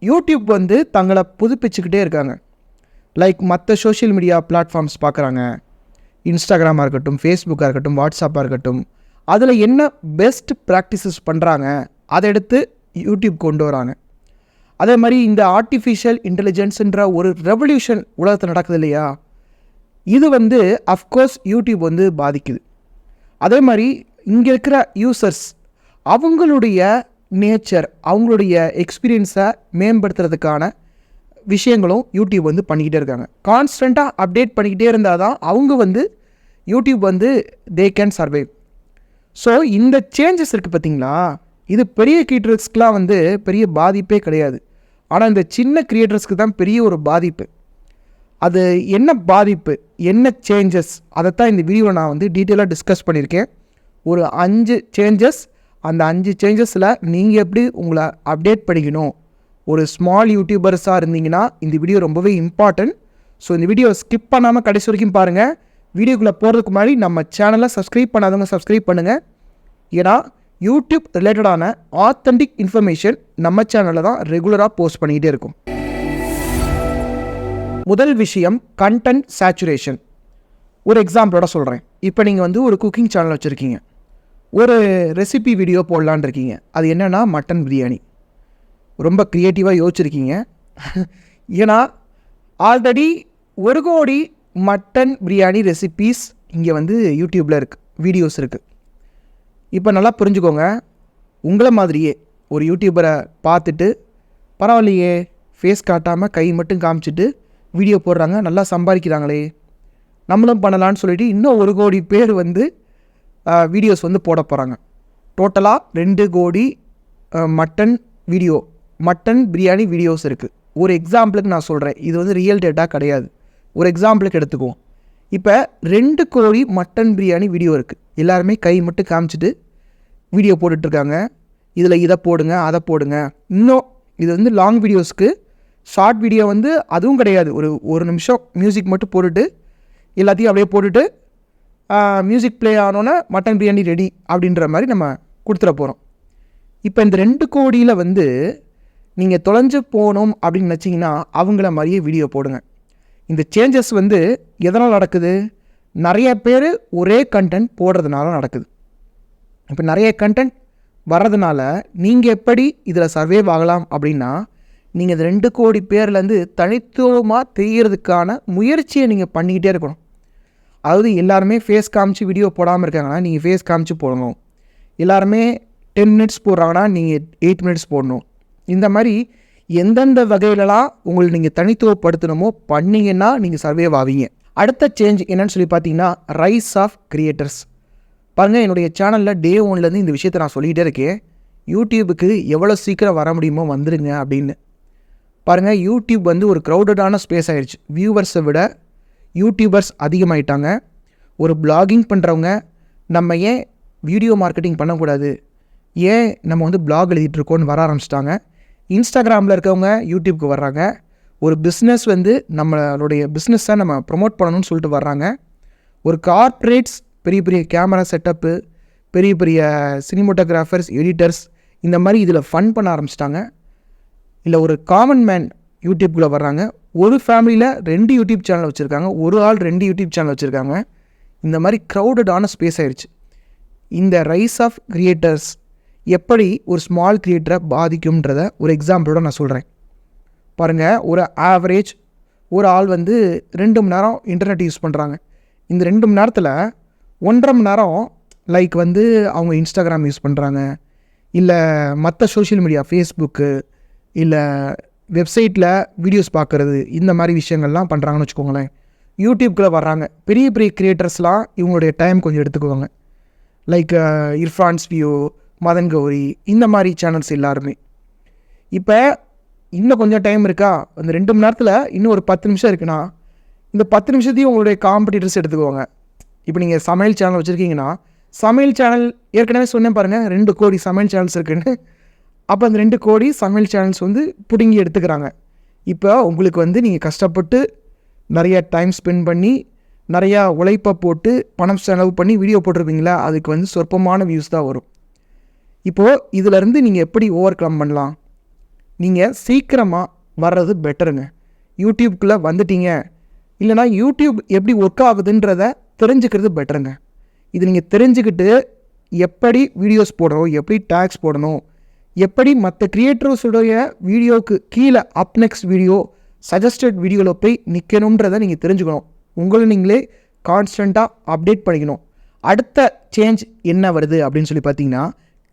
YouTube வந்து தங்களை புதுப்பிச்சுக்கிட்டே இருக்காங்க. லைக் மற்ற சோஷியல் மீடியா பிளாட்ஃபார்ம்ஸ் பார்க்குறாங்க. இன்ஸ்டாகிராமாக இருக்கட்டும், ஃபேஸ்புக்காக இருக்கட்டும், வாட்ஸ்அப்பாக இருக்கட்டும். அதில் என்ன பெஸ்ட் ப்ராக்டிசஸ் பண்ணுறாங்க அதை எடுத்து யூடியூப் கொண்டு வராங்க. அதே மாதிரி இந்த ஆர்டிஃபிஷியல் இன்டெலிஜென்ஸுன்ற ஒரு ரெவல்யூஷன் உலகத்தில் நடக்குது இல்லையா, இது வந்து அஃப்கோர்ஸ் யூடியூப் வந்து பாதிக்குது. அதே மாதிரி இங்கே இருக்கிற யூசர்ஸ் அவங்களுடைய நேச்சர், அவங்களுடைய எக்ஸ்பீரியன்ஸை மேம்படுத்துறதுக்கான விஷயங்களும் யூடியூப் வந்து பண்ணிக்கிட்டே இருக்காங்க. கான்ஸ்டண்ட்டாக அப்டேட் பண்ணிக்கிட்டே இருந்தால் தான் அவங்க வந்து யூடியூப் வந்து தே கேன் சர்வைவ். ஸோ இந்த சேஞ்சஸ் இருக்குது பார்த்தீங்களா, இது பெரிய கிரியேட்டர்ஸ்க்கெலாம் வந்து பெரிய பாதிப்பே கிடையாது. ஆனால் இந்த சின்ன கிரியேட்டர்ஸ்க்கு தான் பெரிய ஒரு பாதிப்பு. அது என்ன பாதிப்பு, என்ன சேஞ்சஸ், அதைத்தான் இந்த வீடியோவில் நான் வந்து டீட்டெயிலாக டிஸ்கஸ் பண்ணியிருக்கேன். ஒரு 5 சேஞ்சஸ். அந்த 5 சேஞ்சஸில் நீங்கள் எப்படி உங்களை அப்டேட் பண்ணிக்கணும், ஒரு ஸ்மால் யூடியூபர்ஸாக இருந்தீங்கன்னா இந்த வீடியோ ரொம்பவே இம்பார்ட்டன்ட். ஸோ இந்த வீடியோ ஸ்கிப் பண்ணாமல் கடைசி வரைக்கும் பாருங்கள். வீடியோக்குள்ளே போகிறதுக்கு முன்னாடி நம்ம சேனலை சப்ஸ்கிரைப் பண்ணாதவங்க சப்ஸ்கிரைப் பண்ணுங்கள். ஏன்னா யூடியூப் ரிலேட்டடான ஆத்தென்டிக் இன்ஃபர்மேஷன் நம்ம சேனலில் தான் ரெகுலராக போஸ்ட் பண்ணிக்கிட்டே இருக்கும். முதல் விஷயம் கண்டென்ட் சேச்சுரேஷன். ஒரு எக்ஸாம்பிளோட சொல்கிறேன். இப்போ நீங்கள் வந்து ஒரு குக்கிங் சேனல் வச்சுருக்கீங்க, ஒரு ரெசிபி வீடியோ போடலான் இருக்கீங்க. அது என்னென்னா மட்டன் பிரியாணி. ரொம்ப க்ரியேட்டிவாக யோசிச்சிருக்கீங்க. ஏன்னா ஆல்ரெடி 1 கோடி மட்டன் பிரியாணி ரெசிபீஸ் இங்கே வந்து யூடியூப்பில் இருக்குது, வீடியோஸ் இருக்குது. இப்போ நல்லா புரிஞ்சுக்கோங்க, உங்களை மாதிரியே ஒரு யூடியூபரை பார்த்துட்டு பரவாயில்லையே ஃபேஸ் காட்டாமல் கை மட்டும் காமிச்சிட்டு வீடியோ போடுறாங்க, நல்லா சம்பாதிக்கிறாங்களே, நம்மளும் பண்ணலான்னு சொல்லிட்டு இன்னும் 1 கோடி பேர் வந்து வீடியோஸ் வந்து போட போகிறாங்க. டோட்டலாக 2 கோடி மட்டன் பிரியாணி வீடியோஸ் இருக்குது. ஒரு எக்ஸாம்பிளுக்கு நான் சொல்கிறேன், இது வந்து ரியல் டேட்டா கிடையாது. ஒரு எக்ஸாம்பிளுக்கு எடுத்துக்குவோம். இப்போ 2 கோடி மட்டன் பிரியாணி வீடியோ இருக்குது. எல்லாருமே கை மட்டும் காமிச்சிட்டு வீடியோ போட்டுட்ருக்காங்க. இதில் இதை போடுங்க, அதை போடுங்க. இன்னும் இது வந்து லாங் வீடியோஸ்க்கு ஷார்ட் வீடியோ வந்து அதுவும் கிடையாது. ஒரு நிமிஷம் மியூசிக் மட்டும் போட்டுட்டு எல்லாத்தையும் அப்படியே போட்டுட்டு மியூசிக் ப்ளே ஆனோன்னே மட்டன் பிரியாணி ரெடி அப்படின்ற மாதிரி நம்ம கொடுத்துட போகிறோம். இப்போ இந்த 2 கோடியில் வந்து நீங்கள் தொலைஞ்சு போகணும் அப்படின்னு நினச்சிங்கன்னா அவங்கள மாதிரியே வீடியோ போடுங்க. இந்த சேஞ்சஸ் வந்து எதனால் நடக்குது, நிறைய பேர் ஒரே கண்டென்ட் போடுறதுனால நடக்குது. இப்போ நிறைய கண்டென்ட் வர்றதுனால நீங்கள் எப்படி இதில் சர்வைவ் ஆகலாம் அப்படின்னா, நீங்கள் இந்த 2 கோடி பேர்லேருந்து தனித்துவமாக தெரியறதுக்கான முயற்சியை நீங்கள் பண்ணிக்கிட்டே இருக்கணும். அதாவது எல்லாருமே ஃபேஸ் காமிச்சு வீடியோ போடாமல் இருக்காங்கன்னா நீங்கள் ஃபேஸ் காமிச்சு போடணும். எல்லாருமே 10 மினிட்ஸ் போடுறாங்கன்னா நீங்கள் 8 மினிட்ஸ் போடணும். இந்த மாதிரி எந்தெந்த வகையிலலாம் உங்களை நீங்கள் தனித்துவப்படுத்தணுமோ பண்ணிங்கன்னா நீங்கள் சர்வைவ் ஆவீங்க. அடுத்த சேஞ்ச் என்னன்னு சொல்லி பார்த்தீங்கன்னா ரைஸ் ஆஃப் கிரியேட்டர்ஸ். பாருங்கள், என்னுடைய சேனலில் டே 1லேருந்து இந்த விஷயத்தை நான் சொல்லிகிட்டே இருக்கேன். யூடியூபுக்கு எவ்வளோ சீக்கிரம் வர முடியுமோ வந்துடுங்க அப்படின்னு. பாருங்கள், யூடியூப் வந்து ஒரு க்ரௌடடான ஸ்பேஸ் ஆகிடுச்சு. வியூவர்ஸை விட யூடியூபர்ஸ் அதிகமாகிட்டாங்க. ஒரு பிளாகிங் பண்ணுறவங்க நம்ம ஏன் வீடியோ மார்க்கெட்டிங் பண்ணக்கூடாது, ஏன் நம்ம வந்து பிளாக் எழுதிட்டுருக்கோன்னு வர ஆரம்பிச்சிட்டாங்க. இன்ஸ்டாகிராமில் இருக்கவங்க யூடியூப்க்கு வர்றாங்க. ஒரு பிஸ்னஸ் வந்து நம்மளுடைய பிஸ்னஸை நம்ம ப்ரொமோட் பண்ணணும்னு சொல்லிட்டு வர்றாங்க. ஒரு கார்ப்பரேட்ஸ் பெரிய பெரிய கேமரா செட்டப்பு, பெரிய பெரிய சினிமோட்டோகிராஃபர்ஸ், எடிட்டர்ஸ் இந்த மாதிரி இதில் ஃபன் பண்ண ஆரம்பிச்சிட்டாங்க. இல்லை ஒரு காமன் மேன் யூடியூப்குள்ளே வர்றாங்க. ஒரு ஃபேமிலியில் 2 யூடியூப் சேனல் வச்சுருக்காங்க, ஒரு ஆள் 2 யூடியூப் சேனல் வச்சுருக்காங்க. இந்த மாதிரி க்ரௌடடான ஸ்பேஸ் ஆயிடுச்சு. இந்த ரைஸ் ஆஃப் கிரியேட்டர்ஸ் எப்படி ஒரு ஸ்மால் கிரியேட்டரை பாதிக்கும்ன்றத ஒரு எக்ஸாம்பிளோட நான் சொல்கிறேன். பாருங்கள், ஒரு ஆவரேஜ் ஒரு ஆள் வந்து 2 மணி நேரம் இன்டர்நெட் யூஸ் பண்ணுறாங்க. இந்த 2 மணி நேரத்தில் 1.5 மணி நேரம் லைக் வந்து அவங்க இன்ஸ்டாகிராம் யூஸ் பண்ணுறாங்க, இல்லை மற்ற சோஷியல் மீடியா ஃபேஸ்புக்கு, இல்லை வெப்சைட்டில் வீடியோஸ் பார்க்குறது, இந்த மாதிரி விஷயங்கள்லாம் பண்ணுறாங்கன்னு வச்சுக்கோங்களேன். யூடியூப்குள்ளே வர்றாங்க. பெரிய பெரிய கிரியேட்டர்ஸ்லாம் இவங்களுடைய டைம் கொஞ்சம் எடுத்துக்குவாங்க. லைக் இர்ஃபான்ஸ் வியூ, மதன் கௌரி, இந்த மாதிரி சேனல்ஸ் எல்லாருமே. இப்போ இன்னும் கொஞ்சம் டைம் இருக்கா, அந்த 2 மணி நேரத்தில் இன்னும் ஒரு 10 நிமிஷம் இருக்குன்னா இந்த 10 நிமிஷத்தையும் உங்களுடைய காம்படிட்டர்ஸ் எடுத்துக்குவாங்க. இப்போ நீங்கள் சமையல் சேனல் வச்சுருக்கீங்கன்னா, சமையல் சேனல் ஏற்கனவே சொன்னேன் பாருங்கள் 2 கோடி சமையல் சேனல்ஸ் இருக்குன்னு. அப்போ அந்த 2 கோடி சமையல் சேனல்ஸ் வந்து பிடுங்கி எடுத்துக்கிறாங்க. இப்போ உங்களுக்கு வந்து நீங்கள் கஷ்டப்பட்டு நிறைய டைம் ஸ்பெண்ட் பண்ணி நிறையா உழைப்பை போட்டு பணம் செலவு பண்ணி வீடியோ போட்டிருப்பீங்களா, அதுக்கு வந்து சொற்பமான வியூஸ் தான் வரும். இப்போது இதிலேருந்து நீங்கள் எப்படி ஓவர் கம் பண்ணலாம், நீங்கள் சீக்கிரமாக வர்றது பெட்டருங்க. யூடியூப்குள்ளே வந்துட்டீங்க, இல்லைனா யூடியூப் எப்படி ஒர்க் ஆகுதுன்றத தெரிஞ்சுக்கிறது பெட்டருங்க. இது நீங்கள் தெரிஞ்சுக்கிட்டு எப்படி வீடியோஸ் போடணும், எப்படி டேக்ஸ் போடணும், எப்படி மற்ற க்ரியேட்டர்ஸுடைய வீடியோவுக்கு கீழே அப் நெக்ஸ்ட் வீடியோ, சஜஸ்டட் வீடியோவில் போய் நிற்கணுன்றதை நீங்கள் தெரிஞ்சுக்கணும். உங்களை நீங்களே கான்ஸ்டண்ட்டாக அப்டேட் பண்ணிக்கணும். அடுத்த சேஞ்ச் என்ன வருது அப்படின்னு சொல்லி பார்த்தீங்கன்னா,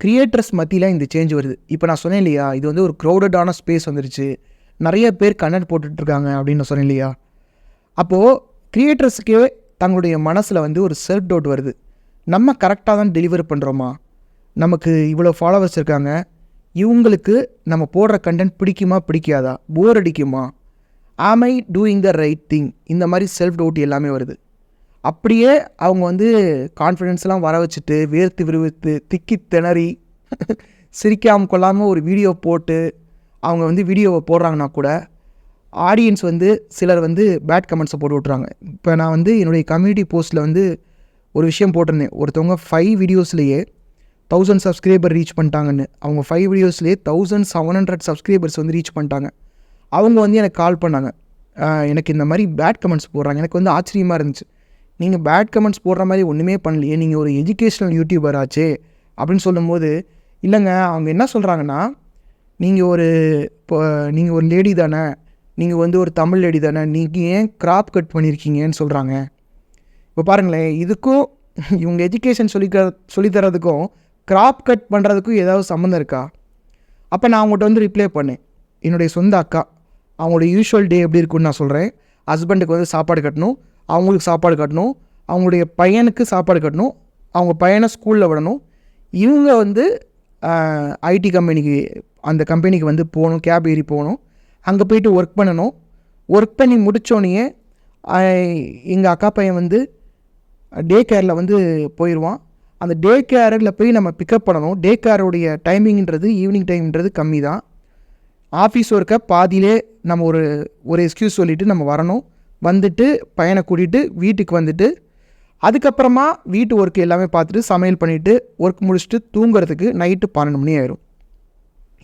க்ரியேட்டர்ஸ் மத்தியில் இந்த சேஞ்ச் வருது. இப்போ நான் சொன்னேன் இல்லையா, இது வந்து ஒரு க்ரௌடடான ஸ்பேஸ் வந்துருச்சு, நிறைய பேர் கண்டென்ட் போட்டுட்ருக்காங்க அப்படின்னு நான் சொன்னேன் இல்லையா. அப்போது க்ரியேட்டர்ஸுக்கே தங்களுடைய மனசில் வந்து ஒரு செல்ஃப் டவுட் வருது. நம்ம கரெக்டாக தான் டெலிவர் பண்ணுறோமா, நமக்கு இவ்வளோ ஃபாலோவர்ஸ் இருக்காங்க, இவங்களுக்கு நம்ம போடுற கண்டென்ட் பிடிக்குமா பிடிக்காதா, போர் அடிக்குமா, ஆம் I doing the right thing, இந்த மாதிரி செல்ஃப் டவுட் எல்லாமே வருது. அப்படியே அவங்க வந்து கான்ஃபிடென்ஸ்லாம் வர வச்சுட்டு வேர்த்து விறுவிறுத்து திக்கி திணறி சிரிக்காமல் கொள்ளாமல் ஒரு வீடியோ போட்டு அவங்க வந்து வீடியோவை போடுறாங்கன்னா கூட ஆடியன்ஸ் வந்து சிலர் வந்து பேட் கமெண்ட்ஸை போட்டு விட்றாங்க. இப்போ நான் வந்து என்னுடைய கம்யூனிட்டி போஸ்ட்டில் வந்து ஒரு விஷயம் போட்டிருந்தேன். ஒருத்தவங்க 5 வீடியோஸ்லேயே 1000 சப்ஸ்கிரைபர் ரீச் பண்ணிட்டாங்கன்னு. அவங்க 5 வீடியோஸ்லேயே 1700 சப்ஸ்கிரைபர்ஸ் வந்து ரீச் பண்ணிட்டாங்க. அவங்க வந்து எனக்கு கால் பண்ணாங்க, எனக்கு இந்த மாதிரி பேட் கமெண்ட்ஸ் போடுறாங்க. எனக்கு வந்து ஆச்சரியமாக இருந்துச்சு. நீங்கள் பேட் கமெண்ட்ஸ் போடுற மாதிரி ஒன்றுமே பண்ணலையே, நீங்கள் ஒரு எஜுகேஷ்னல் யூடியூபர் ஆச்சே அப்படின்னு சொல்லும்போது, இல்லைங்க அவங்க என்ன சொல்கிறாங்கன்னா, நீங்கள் ஒரு லேடி தானே, நீங்கள் வந்து ஒரு தமிழ் லேடி தானே, நீங்கள் ஏன் கிராப் கட் பண்ணியிருக்கீங்கன்னு சொல்கிறாங்க. இப்போ பாருங்களேன், இதுக்கும் இவங்க எஜுகேஷன் சொல்லித்தரதுக்கும் கிராப் கட் பண்ணுறதுக்கும் ஏதாவது சம்மந்தம் இருக்கா? அப்போ நான் அவங்கள்ட்ட வந்து ரிப்ளை பண்ணேன். என்னுடைய சொந்த அக்கா, அவங்களோட யூஷுவல் டே எப்படி இருக்குன்னு நான் சொல்கிறேன். ஹஸ்பண்டுக்கு வந்து சாப்பாடு கட்டணும், அவங்களுக்கு சாப்பாடு கட்டணும், அவங்களுடைய பையனுக்கு சாப்பாடு கட்டணும், அவங்க பையனை ஸ்கூலில் விடணும். இவங்க வந்து ஐடி கம்பெனிக்கு, அந்த கம்பெனிக்கு வந்து போகணும், கேப் ஏறி போகணும், அங்கே போயிட்டு ஒர்க் பண்ணணும். ஒர்க் பண்ணி முடித்தோடனே எங்கள் அக்கா பையன் வந்து டே கேரில் வந்து போயிடுவான். அந்த டே கேரில் போய் நம்ம பிக்கப் பண்ணணும். டே கேரோடைய டைமிங்கிறது ஈவினிங் டைம்ன்றது கம்மி தான். ஆஃபீஸ் ஒர்க்கை பாதியிலே நம்ம ஒரு எக்ஸ்கியூஸ் சொல்லிவிட்டு நம்ம வரணும். வந்துட்டு பையனை கூட்டிகிட்டு வீட்டுக்கு வந்துட்டு அதுக்கப்புறமா வீட்டு ஒர்க்கு எல்லாமே பார்த்துட்டு சமையல் பண்ணிவிட்டு ஒர்க் முடிச்சுட்டு தூங்குறதுக்கு நைட்டு 12 மணி ஆயிரும்.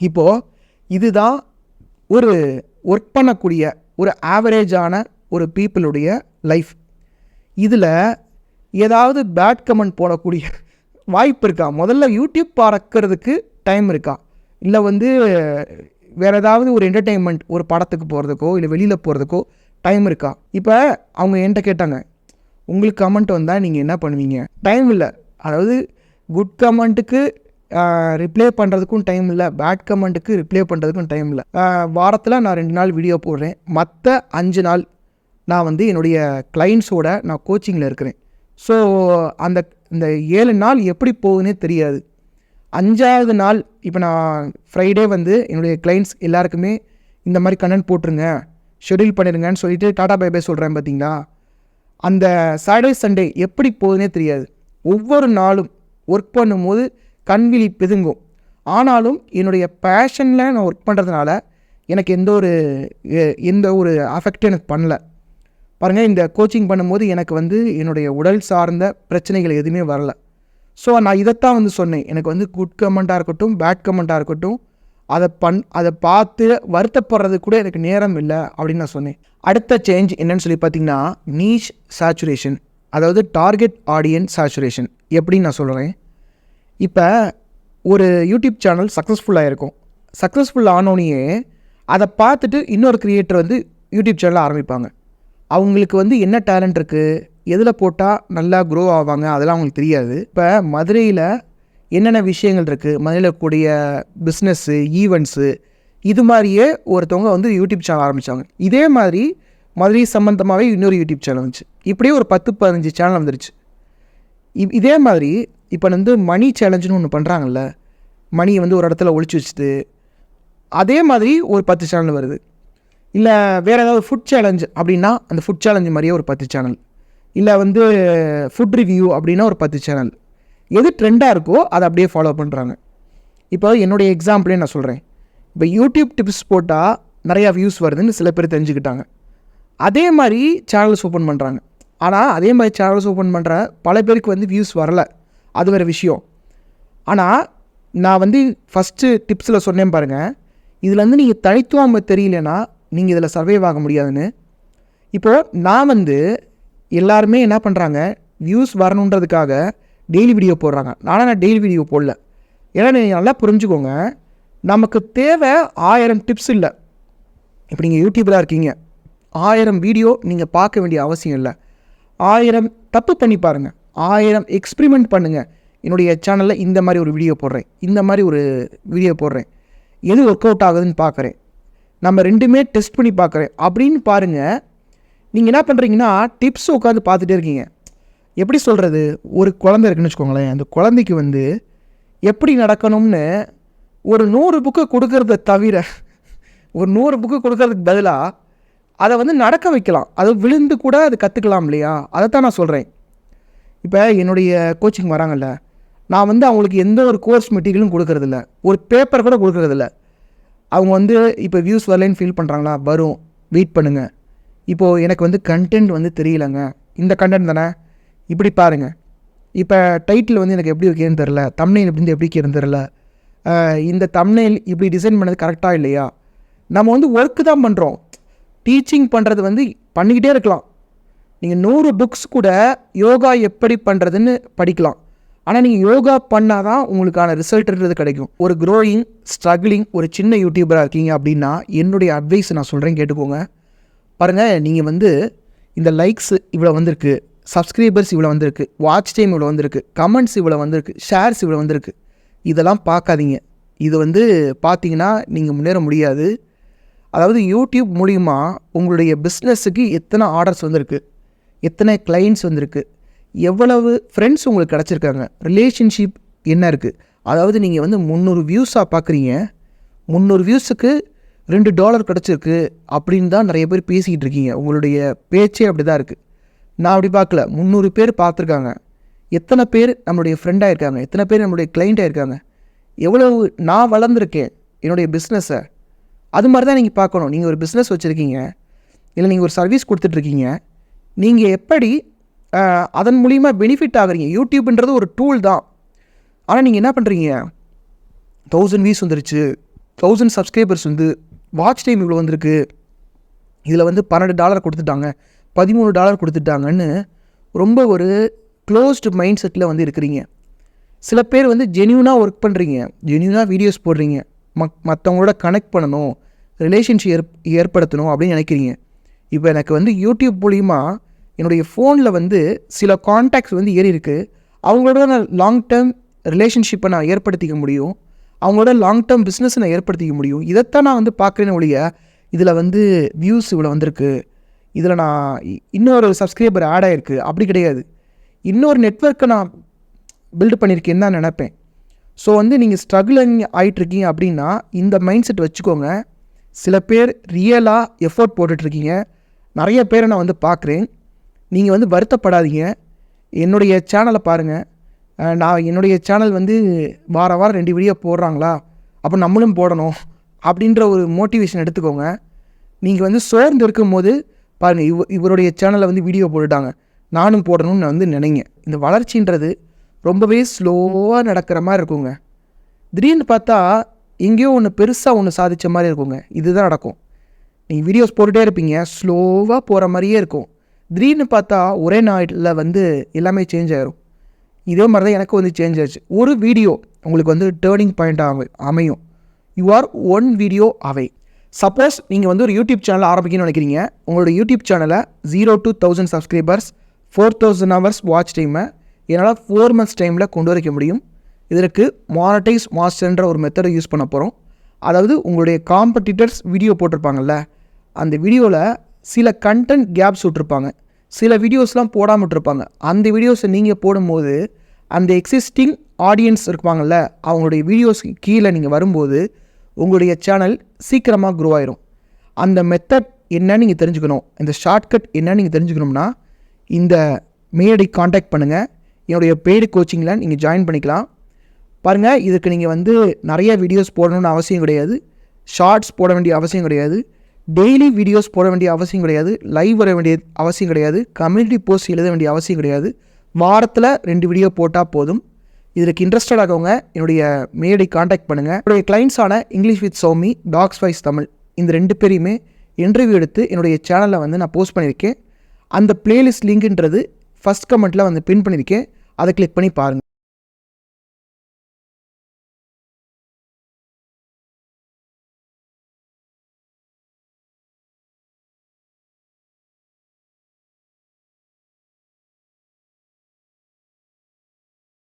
இப்போது இதுதான் ஒரு ஒர்க் பண்ணக்கூடிய ஒரு ஆவரேஜான ஒரு பீப்புளுடைய லைஃப். இதில் ஏதாவது பேட் கமெண்ட் போடக்கூடிய வாய்ப்பு இருக்கா? முதல்ல யூடியூப் பார்க்கறதுக்கு டைம் இருக்கா? இல்லை வந்து வேறு ஏதாவது ஒரு என்டர்டெயின்மெண்ட், ஒரு படத்துக்கு போகிறதுக்கோ இல்லை வெளியில் போகிறதுக்கோ டைம் இருக்கா? இப்போ அவங்க என்கிட்ட கேட்டாங்க, உங்களுக்கு கமெண்ட் வந்தால் நீங்கள் என்ன பண்ணுவீங்க? டைம் இல்லை. அதாவது குட் கமெண்ட்டுக்கு ரிப்ளை பண்ணுறதுக்கும் டைம் இல்லை, பேட் கமெண்ட்டுக்கு ரிப்ளை பண்ணுறதுக்கும் டைம் இல்லை. வாரத்தில் நான் 2 நாள் வீடியோ போடுறேன். மற்ற 5 நாள் நான் வந்து என்னுடைய கிளைண்ட்ஸோட நான் கோச்சிங்கில் இருக்கிறேன். ஸோ இந்த 7 நாள் எப்படி போகுதுன்னே தெரியாது. 5ஆவது நாள் இப்போ நான் ஃப்ரைடே வந்து என்னுடைய கிளைண்ட்ஸ் எல்லாருக்குமே இந்த மாதிரி கண்டென்ட் போட்டுருங்க, ஷெட்யூல் பண்ணிடுங்கன்னு சொல்லிவிட்டு டாடா பை பை சொல்கிறேன் பார்த்தீங்களா. அந்த சாட்டர்டே சண்டே எப்படி போகுதுன்னே தெரியாது. ஒவ்வொரு நாளும் ஒர்க் பண்ணும்போது கண்விழி பிதுங்கும். ஆனாலும் என்னுடைய பேஷனில் நான் ஒர்க் பண்ணுறதுனால எனக்கு எந்த ஒரு அஃபெக்டும் எனக்கு பண்ணல. பாருங்கள், இந்த கோச்சிங் பண்ணும்போது எனக்கு வந்து என்னுடைய உடல் சார்ந்த பிரச்சனைகள் எதுவுமே வரல. ஸோ நான் இதைத்தான் வந்து சொன்னேன், எனக்கு வந்து குட் கமெண்ட்டாக இருக்கட்டும், பேட் கமெண்ட்டாக இருக்கட்டும், அதை பார்த்து வருத்தப்படுறது கூட எனக்கு நேரம் இல்லை அப்படின்னு நான் சொன்னேன். அடுத்த சேஞ்ச் என்னன்னு சொல்லி பார்த்தீங்கன்னா, நீஷ் சேச்சுரேஷன், அதாவது டார்கெட் ஆடியன்ஸ் சேச்சுரேஷன். எப்படின்னு நான் சொல்கிறேன். இப்போ ஒரு யூடியூப் சேனல் சக்ஸஸ்ஃபுல்லாக இருக்கும். சக்ஸஸ்ஃபுல் ஆனோனையே அதை பார்த்துட்டு இன்னொரு க்ரியேட்டர் வந்து யூடியூப் சேனலை ஆரம்பிப்பாங்க. அவங்களுக்கு வந்து என்ன டேலண்ட் இருக்குது, எதில் போட்டால் நல்லா க்ரோ ஆவாங்க, அதெல்லாம் அவங்களுக்கு தெரியாது. இப்போ மதுரையில் என்னென்ன விஷயங்கள் இருக்குது, மதுரையில் கூடிய பிஸ்னஸ்ஸு, ஈவெண்ட்ஸு, இது மாதிரியே ஒருத்தவங்க வந்து யூடியூப் சேனல் ஆரம்பித்தாங்க. இதே மாதிரி மதுரை சம்மந்தமாகவே இன்னொரு யூடியூப் சேனல் வந்துச்சு. இப்படியே ஒரு 10-15 சேனல் வந்துருச்சு. இதே மாதிரி இப்போ வந்து மணி சேலஞ்சுன்னு ஒன்று பண்ணுறாங்கல்ல, மணியை வந்து ஒரு இடத்துல ஒழிச்சு வச்சுட்டு, அதே மாதிரி ஒரு 10 சேனல் வருது. இல்லை வேறு ஏதாவது ஃபுட் சேலஞ்ச் அப்படின்னா அந்த ஃபுட் சேலஞ்சு மாதிரியே ஒரு 10 சேனல், இல்லை வந்து ஃபுட் ரிவ்யூ அப்படின்னா ஒரு 10 சேனல். எது ட்ரெண்டாக இருக்கோ அதை அப்படியே ஃபாலோ பண்ணுறாங்க. இப்போ என்னுடைய எக்ஸாம்பிளே நான் சொல்கிறேன். இப்போ யூடியூப் டிப்ஸ் போட்டால் நிறையா வியூஸ் வருதுன்னு சில பேர் தெரிஞ்சுக்கிட்டாங்க. அதே மாதிரி சேனல்ஸ் ஓப்பன் பண்ணுறாங்க. ஆனால் அதே மாதிரி சேனல்ஸ் ஓப்பன் பண்ணுற பல பேருக்கு வந்து வியூஸ் வரலை, அது வேறு விஷயம். ஆனால் நான் வந்து ஃபஸ்ட்டு டிப்ஸில் சொன்னேன் பாருங்கள், இதில் வந்து நீங்கள் தனித்துவம் தெரியலனா நீங்கள் இதில் சர்வைவ் ஆக முடியாதுன்னு. இப்போது நான் வந்து எல்லாருமே என்ன பண்ணுறாங்க, வியூஸ் வரணுன்றதுக்காக டெய்லி வீடியோ போடுறாங்க. நான் டெய்லி வீடியோ போடல. ஏன்னா நீங்கள் நல்லா புரிஞ்சுக்கோங்க, நமக்கு தேவை 1000 டிப்ஸ் இல்லை. இப்போ நீங்கள் யூடியூபராக இருக்கீங்க, 1000 வீடியோ நீங்கள் பார்க்க வேண்டிய அவசியம் இல்லை. 1000 தப்பு பண்ணி பாருங்கள், 1000 எக்ஸ்பிரிமெண்ட் பண்ணுங்கள். என்னுடைய சேனலில் இந்த மாதிரி ஒரு வீடியோ போடுறேன், இந்த மாதிரி ஒரு வீடியோ போடுறேன், எது ஒர்க் அவுட் ஆகுதுன்னு பார்க்குறேன், நம்ம ரெண்டுமே டெஸ்ட் பண்ணி பார்க்குறேன் அப்படின்னு பாருங்கள். நீங்கள் என்ன பண்ணுறீங்கன்னா டிப்ஸ் உட்காந்து பார்த்துட்டே இருக்கீங்க. எப்படி சொல்கிறது, ஒரு குழந்தை இருக்குன்னு வச்சுக்கோங்களேன். அந்த குழந்தைக்கு வந்து எப்படி நடக்கணும்னு ஒரு 100 புக்கு கொடுக்கறத தவிர, ஒரு 100 புக்கு கொடுக்கறதுக்கு பதிலாக அதை வந்து நடக்க வைக்கலாம். அது விழுந்து கூட அது கற்றுக்கலாம் இல்லையா? அதை தான் நான் சொல்கிறேன். இப்போ என்னுடைய கோச்சிங் வராங்கல்ல, நான் வந்து அவங்களுக்கு எந்த ஒரு கோர்ஸ் மெட்டீரியலும் கொடுக்கறதில்ல, ஒரு பேப்பர் கூட கொடுக்கறதில்ல. அவங்க வந்து இப்போ வியூஸ் வரலைன்னு ஃபீல் பண்ணுறாங்களா, வரும், வெயிட் பண்ணுங்கள். இப்போது எனக்கு வந்து கண்டென்ட் வந்து தெரியலைங்க, இந்த கண்டென்ட் தானே, இப்படி பாருங்கள். இப்போ டைட்டில் வந்து எனக்கு எப்படி வைக்கிறதுன்னு தெரில, தம்ப்நெயில் எப்படி வைக்கிறதுன்னு தெரில, இந்த தம்ப்நெயில் இப்படி டிசைன் பண்ணது கரெக்டாக இல்லையா. நம்ம வந்து ஒர்க்கு தான் பண்ணுறோம். டீச்சிங் பண்ணுறது வந்து பண்ணிக்கிட்டே இருக்கலாம். நீங்கள் 100 புக்ஸ் கூட யோகா எப்படி பண்ணுறதுன்னு படிக்கலாம். ஆனால் நீங்கள் யோகா பண்ணால் தான் உங்களுக்கான ரிசல்ட்ன்றது கிடைக்கும். ஒரு க்ரோயிங், ஸ்ட்ரகிளிங் ஒரு சின்ன யூடியூபராக இருக்கீங்க அப்படின்னா என்னுடைய அட்வைஸ் நான் சொல்கிறேன், கேட்டுக்கோங்க. பாருங்கள், நீங்கள் வந்து இந்த லைக்ஸ் இவ்வளோ வந்திருக்கு, சப்ஸ்கிரைபர்ஸ் இவ்வளோ வந்திருக்கு, வாட்ச் டைம் இவ்வளோ வந்திருக்கு, கமெண்ட்ஸ் இவ்வளோ வந்திருக்கு, ஷேர்ஸ் இவ்வளோ வந்திருக்கு, இதெல்லாம் பார்க்காதீங்க. இது வந்து பார்த்தீங்கன்னா நீங்கள் முன்னேற முடியாது. அதாவது யூடியூப் மூலிமா உங்களுடைய பிஸ்னஸுக்கு எத்தனை ஆர்டர்ஸ் வந்திருக்கு, எத்தனை கிளைண்ட்ஸ் வந்திருக்கு, எவ்வளவு ஃப்ரெண்ட்ஸ் உங்களுக்கு கிடச்சிருக்காங்க, ரிலேஷன்ஷிப் என்ன இருக்குது. அதாவது நீங்கள் வந்து 300 வியூஸாக பார்க்குறீங்க, 300 வியூஸுக்கு $2 கிடச்சிருக்கு அப்படின்னு தான் நிறைய பேர் பேசிக்கிட்டு இருக்கீங்க. உங்களுடைய பேச்சே அப்படி தான் இருக்குது. நான் அப்படி பார்க்கல. 300 பேர் பார்த்துருக்காங்க. எத்தனை பேர் நம்மளுடைய ஃப்ரெண்டாக இருக்காங்க, எத்தனை பேர் நம்மளுடைய கிளைண்ட்டாக இருக்காங்க, எவ்வளவு நான் வளர்ந்துருக்கேன் என்னுடைய பிஸ்னஸை. அது மாதிரி தான் நீங்கள் பார்க்கணும். நீங்கள் ஒரு பிஸ்னஸ் வச்சுருக்கீங்க, இல்லை நீங்கள் ஒரு சர்வீஸ் கொடுத்துட்ருக்கீங்க, நீங்கள் எப்படி அதன் மூலிமா பெனிஃபிட் ஆகுறீங்க. யூடியூப்ன்றது ஒரு டூல் தான். ஆனால் நீங்கள் என்ன பண்ணுறீங்க, 1000 வியூஸ் வந்துருச்சு, 1000 சப்ஸ்கிரைபர்ஸ் வந்து வாட்ச் டைம் இவ்வளோ வந்திருக்கு, இதில் வந்து $12 கொடுத்துட்டாங்க, $13 கொடுத்துட்டாங்கன்னு ரொம்ப ஒரு க்ளோஸ்டு மைண்ட் செட்டில் வந்து இருக்கிறீங்க. சில பேர் வந்து ஜென்யூனாக ஒர்க் பண்ணுறீங்க, ஜென்யூனாக வீடியோஸ் போடுறீங்க, மற்றவங்களோட கனெக்ட் பண்ணணும், ரிலேஷன்ஷிப் ஏற்படுத்தணும் அப்படின்னு நினைக்கிறீங்க. இப்போ எனக்கு வந்து யூடியூப் மூலிமா என்னுடைய ஃபோனில் வந்து சில கான்டாக்ட்ஸ் வந்து ஏறி இருக்குது. அவங்களோட நான் லாங் டேர்ம் ரிலேஷன்ஷிப்பை நான் ஏற்படுத்திக்க முடியும், அவங்களோட லாங் டேர்ம் பிஸ்னஸை நான் ஏற்படுத்திக்க முடியும். இதைத்தான் நான் வந்து பார்க்குறேன்னு ஒழிய இதில் வந்து வியூஸ் இவ்வளோ வந்திருக்கு, இதில் நான் இன்னொரு சப்ஸ்கிரைபர் ஆட் ஆகிருக்கு அப்படி கிடையாது. இன்னொரு நெட்வொர்க்கை நான் பில்டு பண்ணியிருக்கேன்னு தான் நினைப்பேன். ஸோ வந்து நீங்கள் ஸ்ட்ரகிளிங் ஆகிட்டுருக்கீங்க அப்படின்னா இந்த மைண்ட் செட் வச்சுக்கோங்க. சில பேர் ரியலாக எஃபோர்ட் போட்டுட்ருக்கீங்க, நிறைய பேரை நான் வந்து பார்க்குறேன். நீங்கள் வந்து வருத்தப்படாதீங்க. என்னுடைய சேனலை பாருங்கள். நான் என்னுடைய சேனல் வந்து வாரம் 2 வீடியோ போடுறாங்களா, அப்போ நம்மளும் போடணும் அப்படின்ற ஒரு மோட்டிவேஷன் எடுத்துக்கோங்க. நீங்கள் வந்து சோர்ந்து இருக்கும்போது பாருங்கள், இவருடைய சேனலில் வந்து வீடியோ போட்டுட்டாங்க, நானும் போடணும்னு வந்து நினைங்க. இந்த வளர்ச்சின்றது ரொம்பவே ஸ்லோவாக நடக்கிற மாதிரி இருக்குங்க. திடீர்னு பார்த்தா எங்கேயோ ஒன்று பெருசாக ஒன்று சாதித்த மாதிரி இருக்குங்க. இதுதான் நடக்கும். நீங்கள் வீடியோஸ் போட்டுகிட்டே இருப்பீங்க, ஸ்லோவாக போகிற மாதிரியே இருக்கும். திடீர்னு பார்த்தா ஒரே நாளில் வந்து எல்லாமே சேஞ்ச் ஆகிரும். இதே மாதிரி தான் எனக்கு வந்து சேஞ்ச் ஆச்சு. ஒரு வீடியோ உங்களுக்கு வந்து டேர்னிங் பாயிண்ட்டாக அமையும். You are 1 video away. Suppose நீங்கள் வந்து ஒரு யூடியூப் சேனல் ஆரம்பிக்கணும்னு நினைக்கிறீங்க, உங்களோட யூடியூப் சேனலை 0 to 1000 சப்ஸ்கிரைபர்ஸ் 4000 ஹவர்ஸ் வாட்ச் டைமை என்னால் 4 months டைமில் கொண்டு வரைக்க முடியும். இதற்கு மானிட்டைஸ் மாஸ்டர்ன்ற ஒரு மெத்தடை யூஸ் பண்ண போகிறோம். அதாவது உங்களுடைய காம்படிட்டர்ஸ் வீடியோ போட்டிருப்பாங்கல்ல, அந்த வீடியோவில் சில கண்டென்ட் கேப்ஸ் விட்டுருப்பாங்க, சில வீடியோஸ்லாம் போடாமல் விட்டுருப்பாங்க. அந்த வீடியோஸை நீங்கள் போடும்போது அந்த எக்ஸிஸ்டிங் ஆடியன்ஸ் இருப்பாங்கள்ல, அவங்களுடைய வீடியோஸ் கீழே நீங்கள் வரும்போது உங்களுடைய சேனல் சீக்கிரமாக க்ரோ ஆயிரும். அந்த மெத்தட் என்னன்னு நீங்கள் தெரிஞ்சுக்கணும், இந்த ஷார்ட்கட் என்னன்னு நீங்கள் தெரிஞ்சுக்கணும்னா இந்த மெயிலை காண்டாக்ட் பண்ணுங்கள். என்னுடைய பெய்டு கோச்சிங்கில் நீங்கள் ஜாயின் பண்ணிக்கலாம். பாருங்கள், இதுக்கு நீங்கள் வந்து நிறைய வீடியோஸ் போடணும்னு அவசியம் கிடையாது, ஷார்ட்ஸ் போட வேண்டிய அவசியம் கிடையாது, டெய்லி வீடியோஸ் போட வேண்டிய அவசியம் கிடையாது, லைவ் வர வேண்டிய அவசியம் கிடையாது, கம்யூனிட்டி போஸ்ட் எழுத வேண்டிய அவசியம் கிடையாது. வாரத்தில் 2 வீடியோ போட்டால் போதும். இதற்கு இன்ட்ரெஸ்டட் ஆகவங்க என்னுடைய மெயிலை காண்டாக்ட் பண்ணுங்கள். என்னுடைய கிளைண்ட்ஸான English with Soumi, talks wise Tamil இந்த 2 பேரையுமே இன்டர்வியூ எடுத்து என்னுடைய சேனலில் வந்து நான் போஸ்ட் பண்ணியிருக்கேன். அந்த பிளேலிஸ்ட் லிங்க்ன்றது ஃபஸ்ட் கமெண்ட்டில் வந்து பின் பண்ணியிருக்கேன். அதை கிளிக் பண்ணி பாருங்கள்.